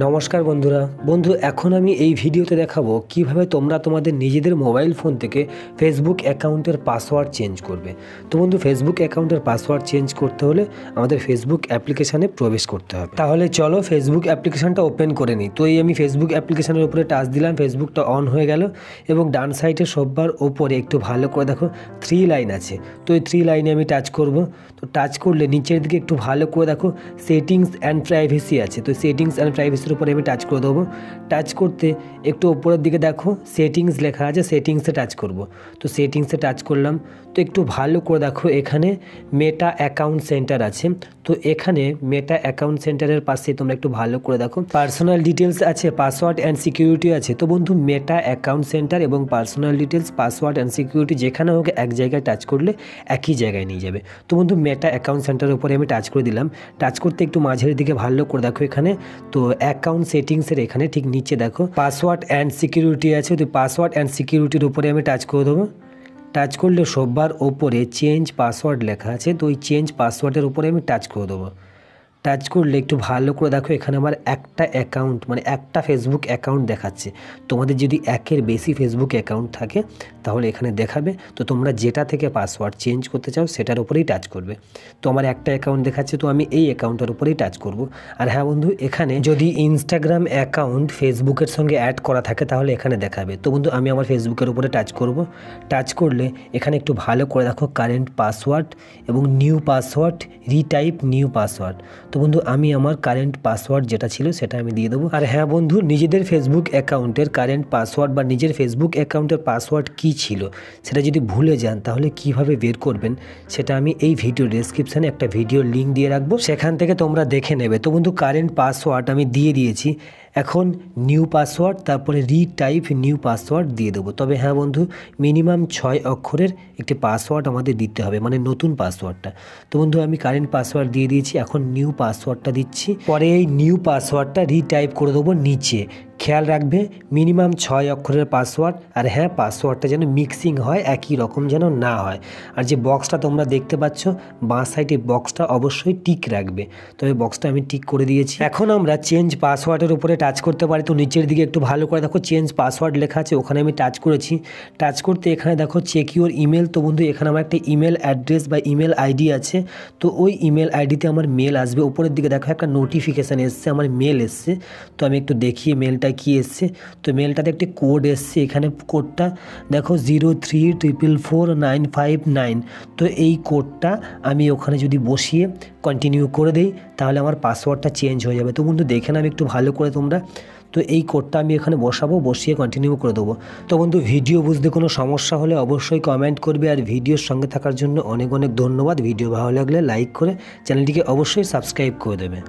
নমস্কার বন্ধু এখন আমি এই ভিডিওতে দেখাবো কিভাবে তোমরা তোমাদের নিজেদের মোবাইল ফোন থেকে ফেসবুক অ্যাকাউন্টের পাসওয়ার্ড চেঞ্জ করবে। তো বন্ধু, ফেসবুক অ্যাকাউন্টের পাসওয়ার্ড চেঞ্জ করতে হলে আমাদের ফেসবুক অ্যাপ্লিকেশানে প্রবেশ করতে হবে। তাহলে চলো ফেসবুক অ্যাপ্লিকেশানটা ওপেন করে নিই। তো এই আমি ফেসবুক অ্যাপ্লিকেশানের উপরে টাচ দিলাম, ফেসবুকটা অন হয়ে গেল এবং ডান সাইডে সববার ওপরে একটু ভালো করে দেখো 3 লাইন আছে। তো এই 3 লাইনে আমি টাচ করব। তো টাচ করলে নিচের দিকে একটু ভালো করে দেখো সেটিংস অ্যান্ড প্রাইভেসি আছে। তো সেটিংস অ্যান্ড প্রাইভেসির উপরে আমি টাচ করে দেবো। টাচ করতে একটু ওপরের দিকে দেখো সেটিংস লেখা আছে, সেটিংসে টাচ করব। তো সেটিংসে টাচ করলাম। তো একটু ভালো করে দেখো এখানে মেটা অ্যাকাউন্ট সেন্টার আছে। তো এখানে মেটা অ্যাকাউন্ট সেন্টারের পাশে তোমরা একটু ভালো করে দেখো পার্সোনাল ডিটেলস আছে, পাসওয়ার্ড অ্যান্ড সিকিউরিটি আছে। তো বন্ধু, মেটা অ্যাকাউন্ট সেন্টার এবং personal details, password and security যেখানে হোক এক জায়গায় টাচ করলে একই জায়গায় নিয়ে যাবে। তো বন্ধু, মেটা অ্যাকাউন্ট সেন্টারের উপরে আমি টাচ করে দিলাম। টাচ করতে একটু মাঝের দিকে ভালো করে দেখো এখানে তো অ্যাকাউন্ট সেটিংসের এখানে ঠিক নিচে দেখো পাসওয়ার্ড অ্যান্ড সিকিউরিটি আছে। তো পাসওয়ার্ড অ্যান্ড সিকিউরিটির উপরে আমি টাচ করে দেবো। টাচ করলে সববার ওপরে চেঞ্জ পাসওয়ার্ড লেখা আছে। তো ওই চেঞ্জ পাসওয়ার্ডের উপরে আমি টাচ করে দেবো। টাচ করলে একটু ভালো করে দেখো এখানে আমার একটা অ্যাকাউন্ট একটা ফেসবুক অ্যাকাউন্ট দেখাচ্ছে। তোমাদের যদি একের বেশি ফেসবুক অ্যাকাউন্ট থাকে তাহলে এখানে দেখাবে। তো তোমরা যেটা থেকে পাসওয়ার্ড চেঞ্জ করতে চাও সেটার উপরেই টাচ করবে। তো আমার একটা অ্যাকাউন্ট দেখাচ্ছে, তো আমি এই অ্যাকাউন্টের উপরেই টাচ করব। আর হ্যাঁ বন্ধু, এখানে যদি ইনস্টাগ্রাম অ্যাকাউন্ট ফেসবুকের সঙ্গে অ্যাড করা থাকে তাহলে এখানে দেখাবে। তো বন্ধু, আমি আমার ফেসবুকের উপরে টাচ করব। টাচ করলে এখানে একটু ভালো করে দেখো কারেন্ট পাসওয়ার্ড এবং new password, retype new password. তো বন্ধু, আমি আমার কারেন্ট পাসওয়ার্ড যেটা ছিল সেটা আমি দিয়ে দেবো। আর হ্যাঁ বন্ধু, নিজেদের ফেসবুক অ্যাকাউন্টের কারেন্ট পাসওয়ার্ড বা নিজের ফেসবুক অ্যাকাউন্টের পাসওয়ার্ড কী ছিল সেটা যদি ভুলে যান তাহলে কিভাবে বের করবেন সেটা আমি এই ভিডিও ডেসক্রিপশানে একটা ভিডিও লিঙ্ক দিয়ে রাখবো, সেখান থেকে তোমরা দেখে নেবে। তো বন্ধু, কারেন্ট পাসওয়ার্ড আমি দিয়ে দিয়েছি। এখন নিউ পাসওয়ার্ড, তারপরে রিটাইপ নিউ পাসওয়ার্ড দিয়ে দেবো। তবে হ্যাঁ বন্ধু, মিনিমাম 6 অক্ষরের একটি পাসওয়ার্ড আমাদের দিতে হবে, নতুন পাসওয়ার্ডটা। তো বন্ধু, আমি কারেন্ট পাসওয়ার্ড দিয়ে দিয়েছি, এখন নিউ পাসওয়ার্ডটা দিচ্ছি। পরে এই নিউ পাসওয়ার্ডটা রিটাইপ করে দেবো নিচে। খেয়াল রাখবে মিনিমাম 6 অক্ষরের পাসওয়ার্ড। আর হ্যাঁ, পাসওয়ার্ডটা যেন মিক্সিং হয়, একই রকম যেন না হয়। আর যে বক্সটা তোমরা দেখতে পাচ্ছ বাঁ সাইডে, বক্সটা অবশ্যই টিক রাখবে। তবে বক্সটা আমি টিক করে দিয়েছি। এখন আমরা চেঞ্জ পাসওয়ার্ডের উপরে টাচ করতে পারি। তো নিচের দিকে একটু ভালো করে দেখো চেঞ্জ পাসওয়ার্ড লেখা আছে, ওখানে আমি টাচ করেছি। টাচ করতে এখানে দেখো চেক ইউর ইমেল। তো বন্ধু, এখানে আমার একটা ইমেল অ্যাড্রেস বা ইমেল আইডি আছে। তো ওই ইমেল আইডিতে আমার মেল আসবে। উপরের দিকে দেখো একটা নোটিফিকেশান এসছে, আমার মেল এসছে। তো আমি একটু দেখি মেলটা কি এসছে। তো মেলটাতে একটি কোড এসছে, এখানে কোডটা দেখো 03444959। তো এই কোডটা আমি ওখানে যদি বসিয়ে কন্টিনিউ করে দেই তাহলে আমার পাসওয়ার্ডটা চেঞ্জ হয়ে যাবে। তো বন্ধু, দেখে নাও একটু ভালো করে তোমরা। তো এই কোডটা আমি এখানে বসাবো, বসিয়ে কন্টিনিউ করে দেবো। তো বন্ধু, ভিডিও বুঝতে কোনো সমস্যা হলে অবশ্যই কমেন্ট করবে। আর ভিডিওর সঙ্গে থাকার জন্য অনেক অনেক ধন্যবাদ। ভিডিও ভালো লাগলে লাইক করে চ্যানেলটিকে অবশ্যই সাবস্ক্রাইব করে দেবে।